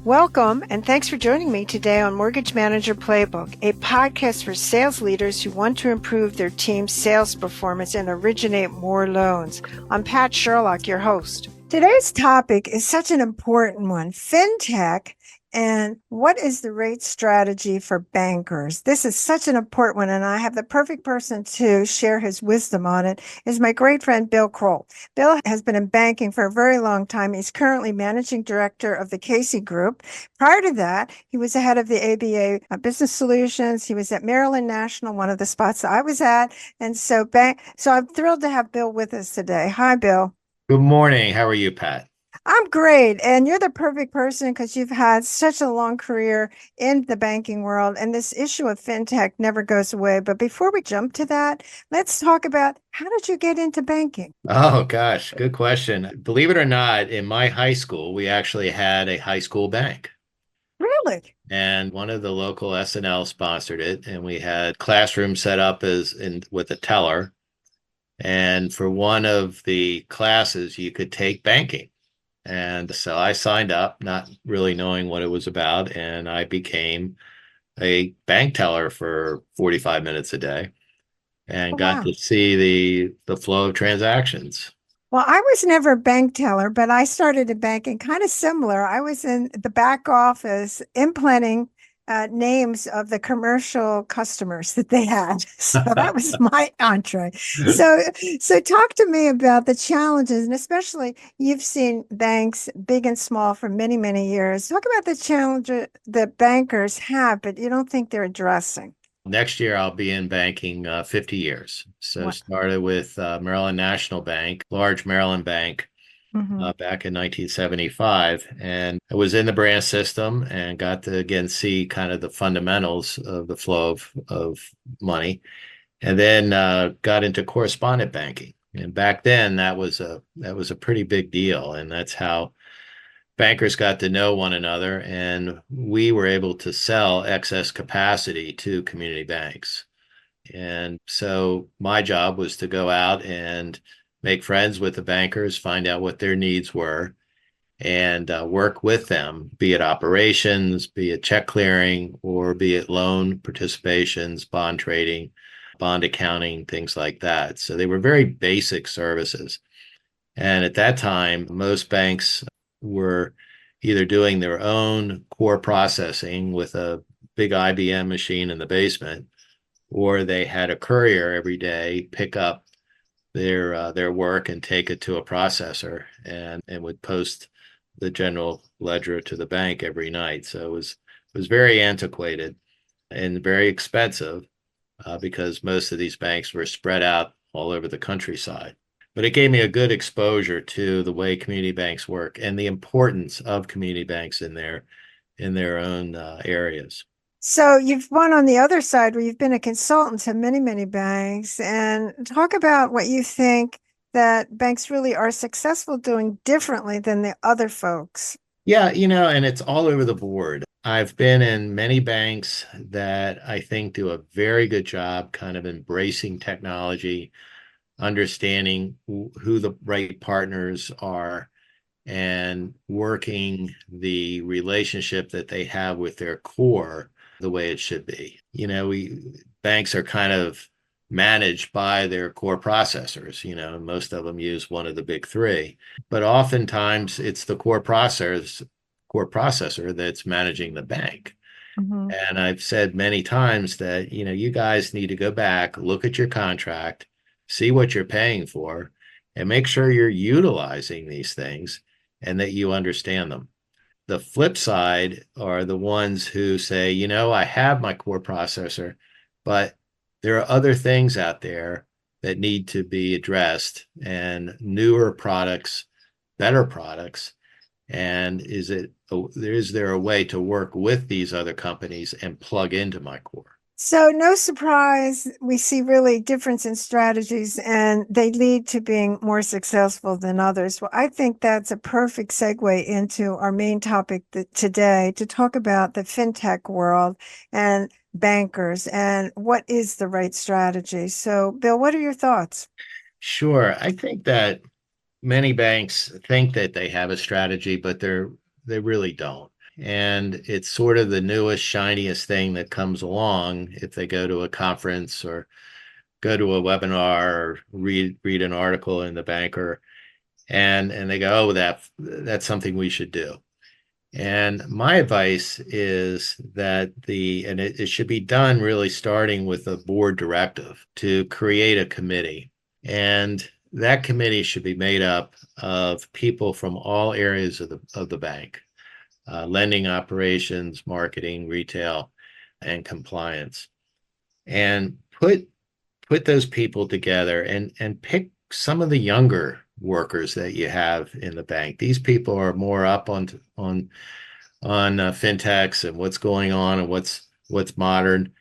Welcome, and thanks for joining me today on Mortgage Manager Playbook, a podcast for sales leaders who want to improve their team's sales performance and originate more loans. I'm Pat Sherlock, your host. Today's topic is such an important one, fintech. And what is the rate strategy for bankers? This is such an important one, and I have the perfect person to share his wisdom on it is my great friend, Bill Kroll. Bill has been in banking for a very long time. He's currently managing director of the Casey Group. Prior to that, he was the head of the ABA Business Solutions. He was at Maryland National, one of the spots that I was at. And so I'm thrilled to have Bill with us today. Hi, Bill. Good morning. How are you, Pat? I'm great. And you're the perfect person because you've had such a long career in the banking world. And this issue of fintech never goes away. But before we jump to that, let's talk about how did you get into banking? Oh, gosh, good question. Believe it or not, in my high school, we actually had a high school bank. Really? And one of the local SNL sponsored it. And we had classrooms set up with a teller. And for one of the classes, you could take banking. And so I signed up, not really knowing what it was about. And I became a bank teller for 45 minutes a day and Oh, got wow. to see the flow of transactions. Well, I was never a bank teller, but I started in banking kind of similar. I was in the back office implanting names of the commercial customers that they had. So that was my entree. So, so talk to me about the challenges, and especially you've seen banks, big and small, for many, many years. Talk about the challenges that bankers have, but you don't think they're addressing. Next year, I'll be in banking 50 years. So What? started with Maryland National Bank, large Maryland bank, Mhm. back in 1975. And I was in the branch system and got to again see kind of the fundamentals of the flow of money. And then got into correspondent banking. And back then, that was a pretty big deal. And that's how bankers got to know one another, and we were able to sell excess capacity to community banks. And so my job was to go out and make friends with the bankers, find out what their needs were, and work with them, be it operations, be it check clearing, or be it loan participations, bond trading, bond accounting, things like that. So they were very basic services. And at that time, most banks were either doing their own core processing with a big IBM machine in the basement, or they had a courier every day pick up their work and take it to a processor and would post the general ledger to the bank every night. So it was very antiquated and very expensive because most of these banks were spread out all over the countryside. But it gave me a good exposure to the way community banks work and the importance of community banks in their own areas. So you've won on the other side where you've been a consultant to many, many banks, and talk about what you think that banks really are successful doing differently than the other folks. Yeah, and it's all over the board. I've been in many banks that I think do a very good job kind of embracing technology, understanding who the right partners are, and working the relationship that they have with their core the way it should be. We banks are kind of managed by their core processors. Most of them use one of the big three, but oftentimes it's the core processor that's managing the bank. Mhm. And I've said many times that, you guys need to go back, look at your contract, see what you're paying for, and make sure you're utilizing these things and that you understand them. The flip side are the ones who say, I have my core processor, but there are other things out there that need to be addressed and newer products, better products. And is there a way to work with these other companies and plug into my core? So no surprise, we see really difference in strategies and they lead to being more successful than others. Well, I think that's a perfect segue into our main topic today to talk about the fintech world and bankers and what is the right strategy. So, Bill, what are your thoughts? Sure. I think that many banks think that they have a strategy, but they really don't. and it's sort of the newest, shiniest thing that comes along if they go to a conference or go to a webinar or read an article in the Banker, and they go, oh, that's something we should do. And my advice is that it should be done really starting with a board directive to create a committee. And that committee should be made up of people from all areas of the bank, lending operations, marketing, retail, and compliance. And put those people together and pick some of the younger workers that you have in the bank. These people are more up on fintechs and what's going on and what's modern,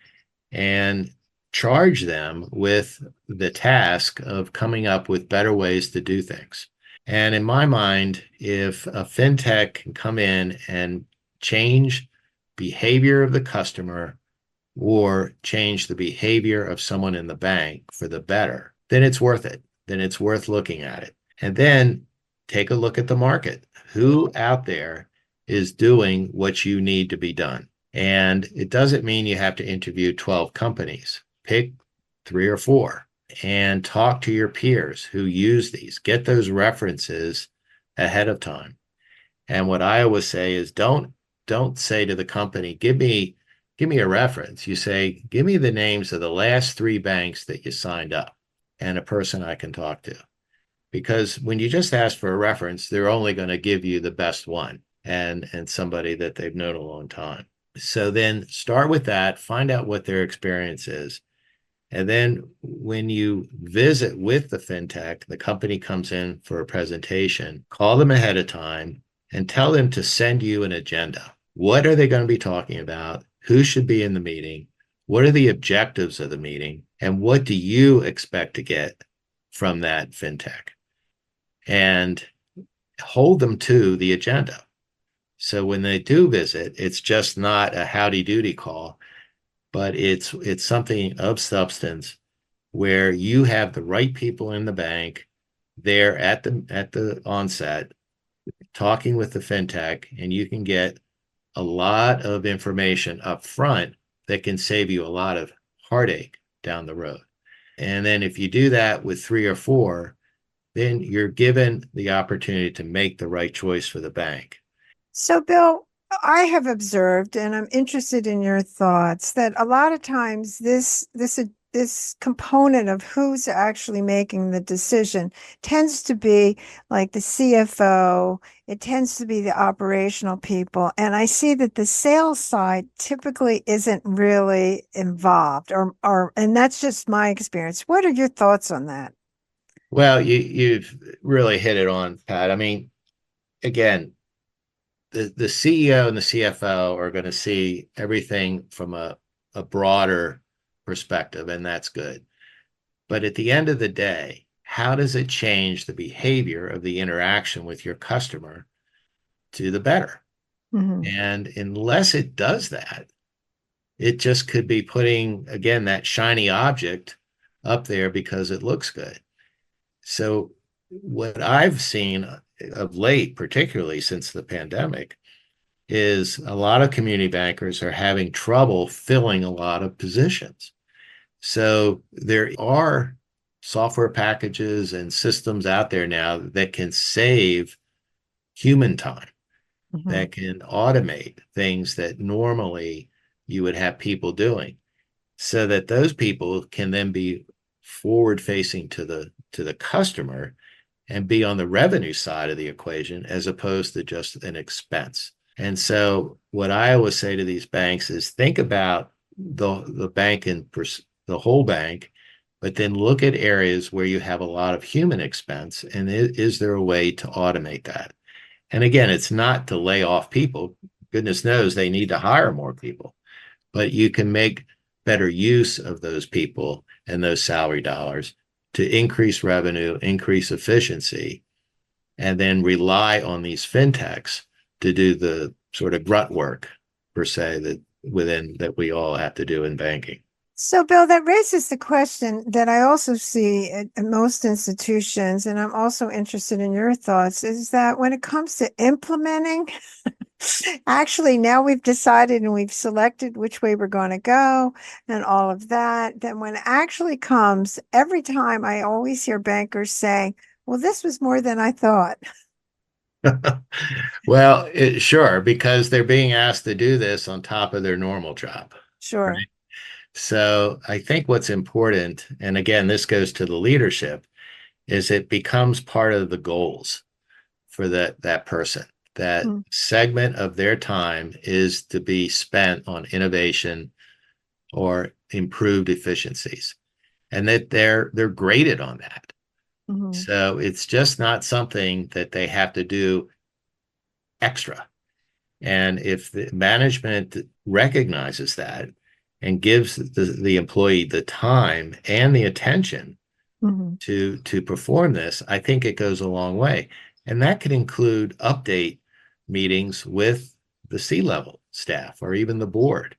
and charge them with the task of coming up with better ways to do things. And in my mind, if a fintech can come in and change behavior of the customer or change the behavior of someone in the bank for the better, then it's worth it. Then it's worth looking at it. And then take a look at the market. Who out there is doing what you need to be done? And it doesn't mean you have to interview 12 companies. Pick 3 or 4 and talk to your peers who use these. Get those references ahead of time. And what I always say is don't say to the company, give me a reference. You say, give me the names of the last 3 banks that you signed up and a person I can talk to. Because when you just ask for a reference, they're only going to give you the best one and somebody that they've known a long time. So then start with that, find out what their experience is. And then when you visit with the fintech, the company comes in for a presentation, call them ahead of time and tell them to send you an agenda. What are they going to be talking about? Who should be in the meeting? What are the objectives of the meeting? And what do you expect to get from that fintech? And hold them to the agenda. So when they do visit, it's just not a howdy doody call, but it's something of substance where you have the right people in the bank there at the onset talking with the fintech, and you can get a lot of information up front that can save you a lot of heartache down the road. And then if you do that with 3 or 4, then you're given the opportunity to make the right choice for the bank. So, Bill, I have observed, and I'm interested in your thoughts, that a lot of times this component of who's actually making the decision tends to be like the CFO. It tends to be the operational people, and I see that the sales side typically isn't really involved, and that's just my experience. What are your thoughts on that? Well, you've really hit it on, Pat. I mean, again, the CEO and the CFO are going to see everything from a broader perspective, and that's good. But at the end of the day, how does it change the behavior of the interaction with your customer to the better? Mm-hmm. And unless it does that, it just could be putting, again, that shiny object up there because it looks good. So what I've seen of late, particularly since the pandemic, is a lot of community bankers are having trouble filling a lot of positions. So there are software packages and systems out there now that can save human time, Mm-hmm. that can automate things that normally you would have people doing, so that those people can then be forward facing to the customer and be on the revenue side of the equation as opposed to just an expense. And so what I always say to these banks is think about the bank and the whole bank, but then look at areas where you have a lot of human expense, and is there a way to automate that? And again, it's not to lay off people. Goodness knows they need to hire more people, but you can make better use of those people and those salary dollars to increase revenue, increase efficiency, and then rely on these fintechs to do the sort of grunt work, per se, that we all have to do in banking. So, Bill, that raises the question that I also see at most institutions, and I'm also interested in your thoughts, is that when it comes to implementing Actually, now we've decided and we've selected which way we're going to go and all of that. Then when it actually comes, every time I always hear bankers say, well, this was more than I thought. Well, sure, because they're being asked to do this on top of their normal job. Sure. Right. So I think what's important, and again, this goes to the leadership, is it becomes part of the goals for that person. That Mm, segment of their time is to be spent on innovation or improved efficiencies, and that they're graded on that. mhm, So it's just not something that they have to do extra. And if the management recognizes that and gives the employee the time and the attention mhm, to perform this, I think it goes a long way. And that could include update meetings with the C-level staff or even the board,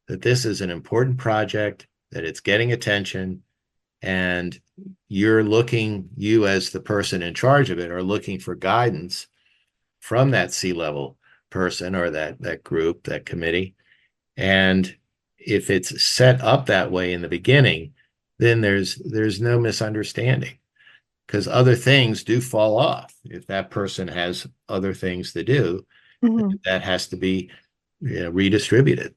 that this is an important project, that it's getting attention, and you as the person in charge of it are looking for guidance from that C-level person or that group, that committee. And if it's set up that way in the beginning, then there's no misunderstanding, because other things do fall off. If that person has other things to do, mhm. that has to be, redistributed.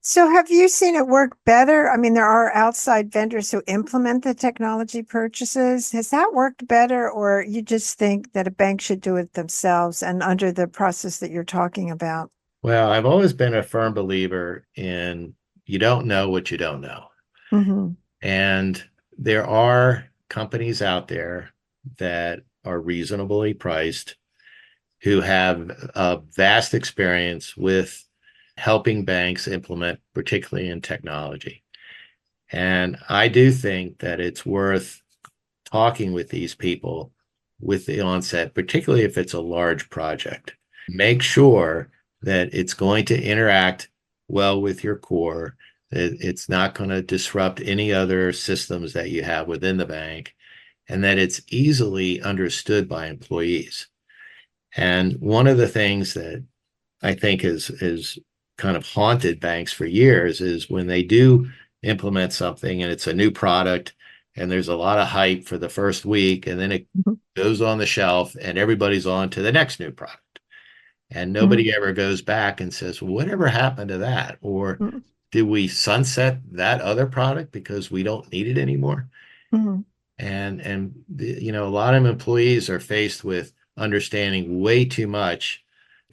So have you seen it work better? I mean, there are outside vendors who implement the technology purchases. Has that worked better, or you just think that a bank should do it themselves and under the process that you're talking about? Well, I've always been a firm believer in you don't know what you don't know. Hmm. And there are companies out there that are reasonably priced who have a vast experience with helping banks implement, particularly in technology. And I do think that it's worth talking with these people with the onset, particularly if it's a large project. Make sure that it's going to interact well with your core, that it's not going to disrupt any other systems that you have within the bank, and that it's easily understood by employees. And one of the things that I think is kind of haunted banks for years is when they do implement something and it's a new product and there's a lot of hype for the first week, and then it goes on the shelf and everybody's on to the next new product. And Hmm. nobody ever goes back and says, well, whatever happened to that? Or Hmm. did we sunset that other product because we don't need it anymore? Hmm. And a lot of employees are faced with understanding way too much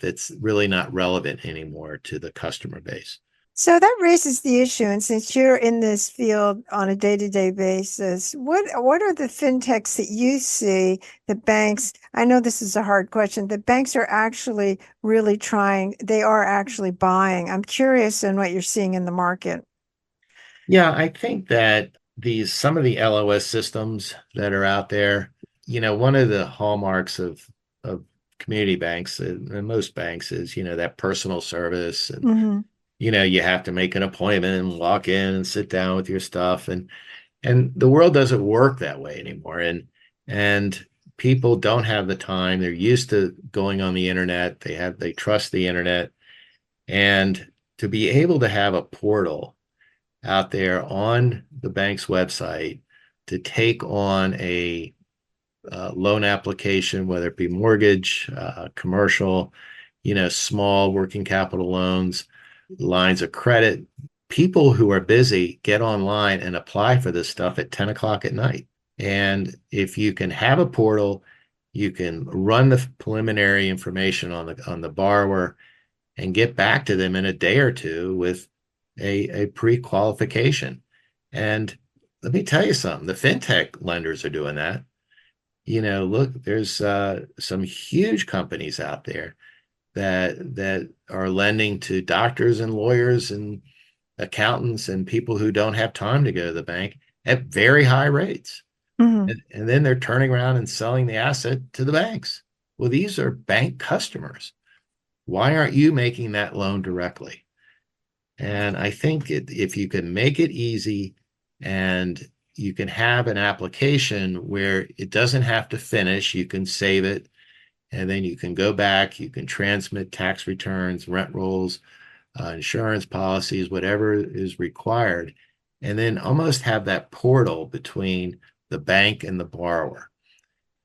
that's really not relevant anymore to the customer base. So that raises the issue. And since you're in this field on a day-to-day basis, what are the fintechs that you see the banks? I know this is a hard question. The banks are actually really trying, they are actually buying. I'm curious in what you're seeing in the market. Yeah, I think that these some of the LOS systems that are out there, one of the hallmarks of community banks and most banks is, that personal service. And Hmm. you have to make an appointment and walk in and sit down with your stuff, and the world doesn't work that way anymore. And people don't have the time. They're used to going on the internet. They trust the internet. And to be able to have a portal out there on the bank's website to take on a loan application, whether it be mortgage, commercial, small working capital loans, lines of credit. People who are busy get online and apply for this stuff at 10 o'clock at night. And if you can have a portal, you can run the preliminary information on the borrower and get back to them in a day or two with a pre-qualification. And let me tell you something, the fintech lenders are doing that. Look, there's some huge companies out there that are lending to doctors and lawyers and accountants and people who don't have time to go to the bank at very high rates. Hmm. And then they're turning around and selling the asset to the banks. Well, these are bank customers. Why aren't you making that loan directly? And I think if you can make it easy and you can have an application where it doesn't have to finish, you can save it And then you can go back, you can transmit tax returns, rent rolls, insurance policies, whatever is required, and then almost have that portal between the bank and the borrower.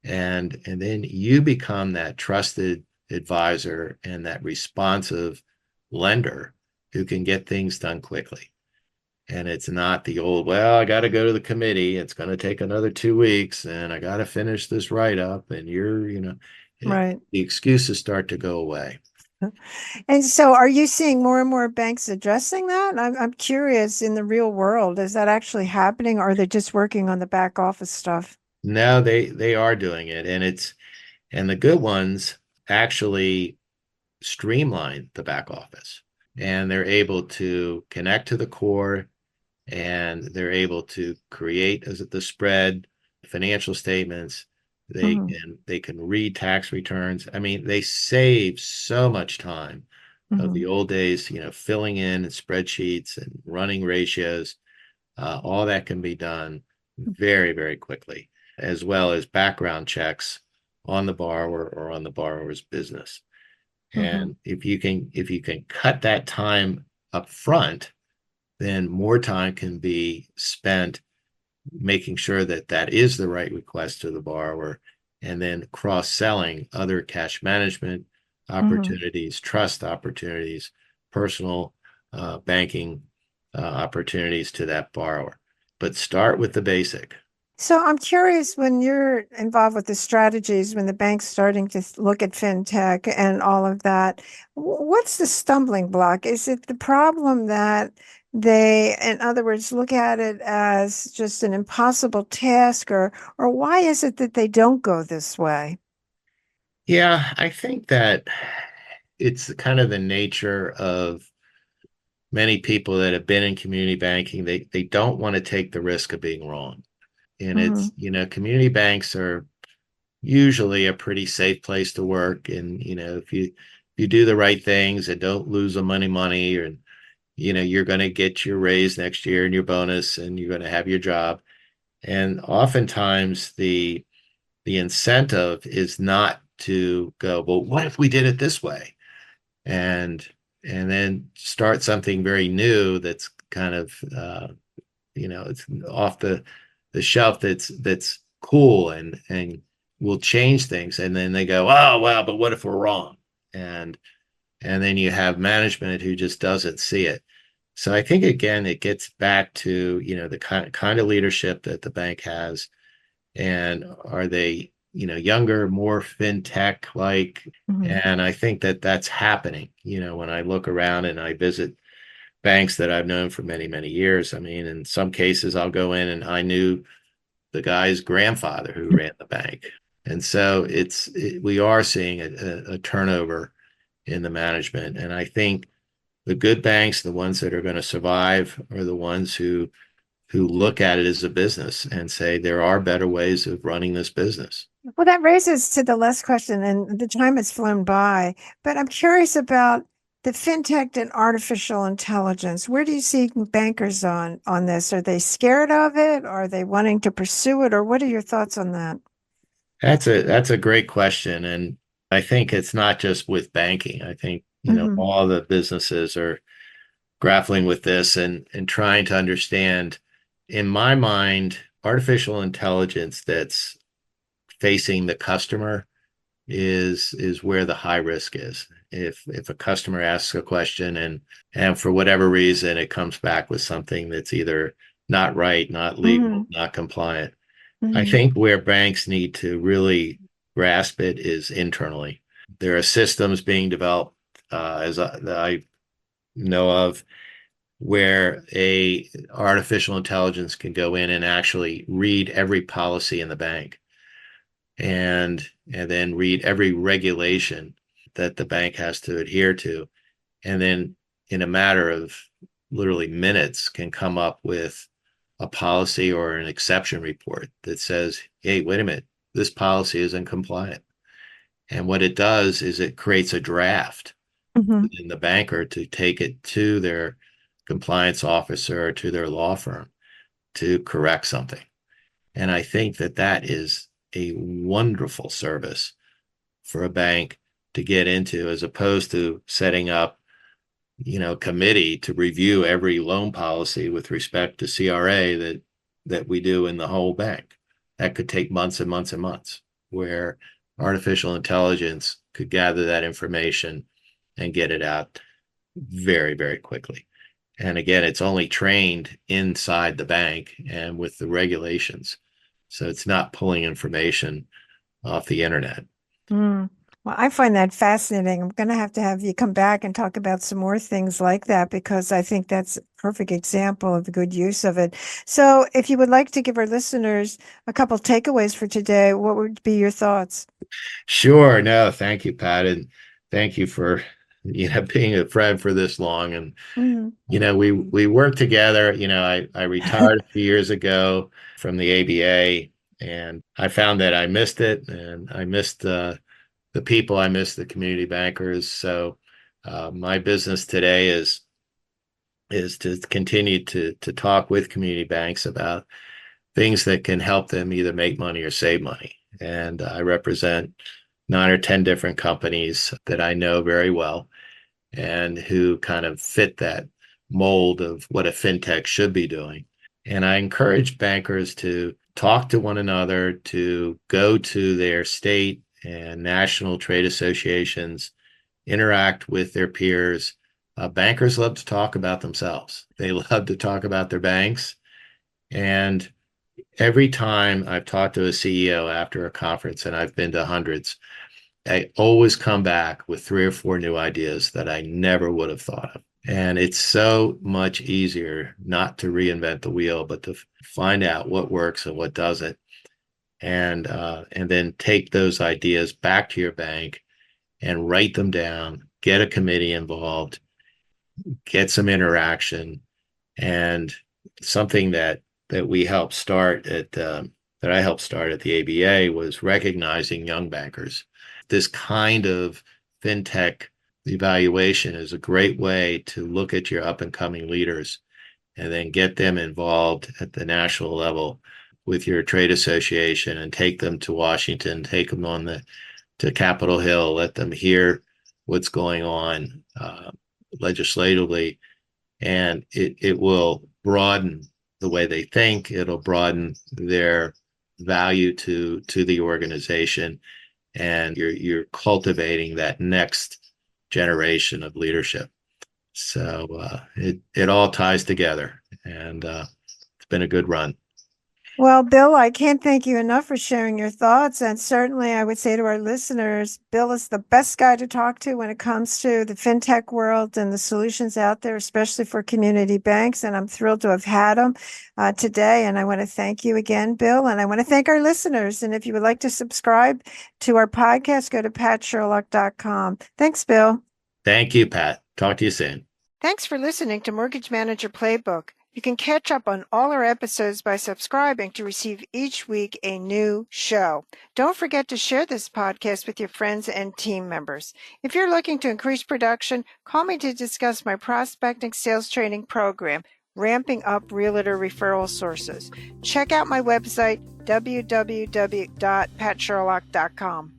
And then you become that trusted advisor and that responsive lender who can get things done quickly. And it's not the old, well, I got to go to the committee. It's going to take another 2 weeks and I got to finish this write up. And Right. the excuses start to go away. And so are you seeing more and more banks addressing that? I'm curious in the real world, is that actually happening or are they just working on the back office stuff? Now they are doing it. And the good ones actually streamline the back office and they're able to connect to the core and they're able to create as the spread financial statements. Hmm. They can read tax returns. I mean, they save so much time of Hmm. the old days, filling in spreadsheets and running ratios. All that can be done very, very quickly, as well as background checks on the borrower or on the borrower's business. Hmm. And if you can cut that time up front, then more time can be spent making sure that that is the right request to the borrower, and then cross-selling other cash management Hmm. opportunities, trust opportunities, personal banking opportunities to that borrower. But start with the basic. So I'm curious when you're involved with the strategies, when the bank's starting to look at fintech and all of that, what's the stumbling block? Is it the problem that they, in other words, look at it as just an impossible task, or why is it that they don't go this way? Yeah, I think that it's kind of the nature of many people that have been in community banking. They don't want to take the risk of being wrong. And Hmm. community banks are usually a pretty safe place to work. And, if you do the right things and don't lose the money, or, you're going to get your raise next year and your bonus and you're going to have your job. And oftentimes the incentive is not to go, well, what if we did it this way? And and then start something very new that's kind of it's off the shelf that's cool and will change things. And then they go, oh wow, but what if we're wrong? And and then you have management who just doesn't see it. So I think again it gets back to the kind of leadership that the bank has, and are they younger, more fintech like. Hmm. And I think that that's happening when I look around and I visit banks that I've known for many, many years. I mean, in some cases, I'll go in and I knew the guy's grandfather who ran the bank. And so we are seeing a turnover in the management. And I think the good banks, the ones that are going to survive, are the ones who look at it as a business and say there are better ways of running this business. Well, that raises to the last question, and the time has flown by, but I'm curious about the fintech and artificial intelligence. Where do you see bankers on this? Are they scared of it? Are they wanting to pursue it? Or what are your thoughts on that? That's a great question. And I think it's not just with banking. I think, Hmm. all the businesses are grappling with this and trying to understand. In my mind, artificial intelligence that's facing the customer is where the high risk is. If a customer asks a question and for whatever reason it comes back with something that's either not right, not legal, Hmm. not compliant, I Hmm. think where banks need to really grasp it is internally. There are systems being developed, that I know of, where a artificial intelligence can go in and actually read every policy in the bank, and then read every regulation that the bank has to adhere to, and then in a matter of literally minutes can come up with a policy or an exception report that says, hey, wait a minute, this policy isn't compliant. And what it does is it creates a draft Hmm. in the banker to take it to their compliance officer or to their law firm to correct something. And I think that that is a wonderful service for a bank to get into, as opposed to setting up, committee to review every loan policy with respect to CRA that we do in the whole bank. That could take months and months and months, where artificial intelligence could gather that information and get it out very, very quickly. And again, it's only trained inside the bank and with the regulations. So it's not pulling information off the internet. Mm. Well, I find that fascinating. I'm going to have you come back and talk about some more things like that, because I think that's a perfect example of the good use of it. So if you would like to give our listeners a couple takeaways for today, what would be your thoughts? Sure. No, thank you, Pat. And thank you for, being a friend for this long. And, Mhm. we worked together. I retired a few years ago from the ABA, and I found that I missed it, and I missed the people. I missed the community bankers. So my business today is to continue to talk with community banks about things that can help them either make money or save money. And I represent 9 or 10 different companies that I know very well and who kind of fit that mold of what a fintech should be doing. And I encourage bankers to talk to one another, to go to their state and national trade associations, interact with their peers. Bankers love to talk about themselves. They love to talk about their banks. And every time I've talked to a CEO after a conference, and I've been to hundreds, I always come back with 3 or 4 new ideas that I never would have thought of. And it's so much easier not to reinvent the wheel, but to find out what works and what doesn't, and then take those ideas back to your bank and write them down, get a committee involved, get some interaction. And something that we helped start at that I helped start at the ABA was recognizing young bankers. This kind of fintech evaluation is a great way to look at your up and coming leaders and then get them involved at the national level with your trade association, and take them to Washington, take them to Capitol Hill, let them hear what's going on legislatively, and it will broaden the way they think. It'll broaden their value to the organization, and you're cultivating that next generation of leadership. So it all ties together, and it's been a good run. Well, Bill, I can't thank you enough for sharing your thoughts. And certainly, I would say to our listeners, Bill is the best guy to talk to when it comes to the fintech world and the solutions out there, especially for community banks. And I'm thrilled to have had him today. And I want to thank you again, Bill. And I want to thank our listeners. And if you would like to subscribe to our podcast, go to patsherlock.com. Thanks, Bill. Thank you, Pat. Talk to you soon. Thanks for listening to Mortgage Manager Playbook. You can catch up on all our episodes by subscribing to receive each week a new show. Don't forget to share this podcast with your friends and team members. If you're looking to increase production, call me to discuss my prospecting sales training program, Ramping Up Realtor Referral Sources. Check out my website, www.patsherlock.com.